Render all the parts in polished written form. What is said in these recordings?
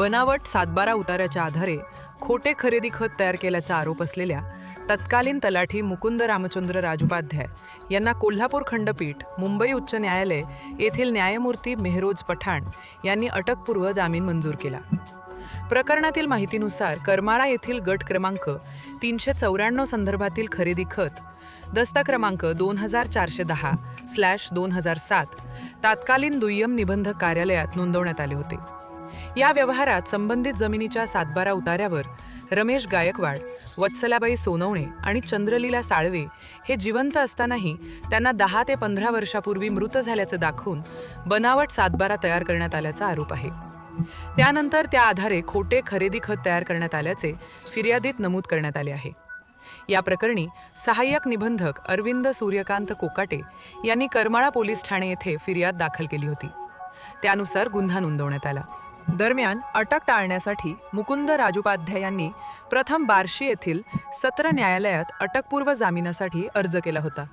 बनावट सातबारा उतार्याच्या आधारे खोटे खरेदी खत तयार केल्याचा आरोप असलेल्या तत्कालीन तलाठी मुकुंद रामचंद्र राजोपाध्याय यांना कोल्हापूर खंडपीठ, मुंबई उच्च न्यायालय येथील न्यायमूर्ती मेहरोज पठाण यांनी अटकपूर्व जामीन मंजूर केला. प्रकरणातील माहितीनुसार करमाळा येथील गट क्रमांक 394 संदर्भातील खरेदी खत दस्ता क्रमांक 2410/2007 तात्कालीन दुय्यम निबंधक कार्यालयात नोंदवण्यात आले होते. या व्यवहारात संबंधित जमिनीच्या सातबारा उतार्यावर रमेश गायकवाड, वत्सलाबाई सोनवणे आणि चंद्रलीला साळवे हे जिवंत असतानाही त्यांना 10 ते 15 वर्षापूर्वी मृत झाल्याचं दाखवून बनावट सातबारा तयार करण्यात आल्याचा आरोप आहे. त्यानंतर त्या आधारे खोटे खरेदी खत तयार करण्यात आल्याचे फिर्यादीत नमूद करण्यात आले आहे. या प्रकरणी सहाय्यक निबंधक अरविंद सूर्यकांत कोकाटे यांनी करमाळा पोलीस ठाणे येथे फिर्याद दाखल केली होती. त्यानुसार गुन्हा नोंदवण्यात आला. दरम्यान अटक टाळण्यासाठी मुकुंद राजोपाध्याय यांनी प्रथम बार्शी येथील सत्र न्यायालयात अटकपूर्व जामिनासाठी अर्ज केला होता.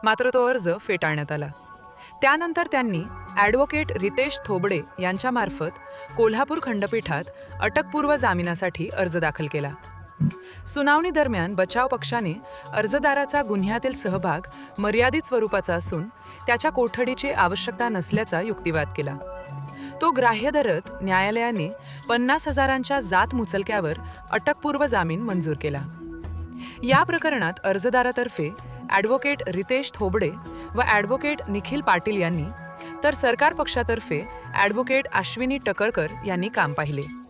मात्र तो अर्ज फेटाळण्यात आला. त्यानंतर त्यांनी ॲडव्होकेट रितेश थोबडे यांच्यामार्फत कोल्हापूर खंडपीठात अटकपूर्व जामिनासाठी अर्ज दाखल केला. सुनावणी दरम्यान बचाव पक्षाने अर्जदाराचा गुन्ह्यातील सहभाग मर्यादित स्वरूपाचा असून त्याच्या कोठडीची आवश्यकता नसल्याचा युक्तिवाद केला. तो ग्राह्य धरत न्यायालयाने 50,000च्या जात मुचलक्यावर अटकपूर्व जामीन मंजूर केला. या प्रकरणात अर्जदारातर्फे ॲडव्होकेट रितेश थोबडे व ॲडव्होकेट निखिल पाटील यांनी तर सरकार पक्षातर्फे ॲडव्होकेट अश्विनी टकरकर यांनी काम पाहिले.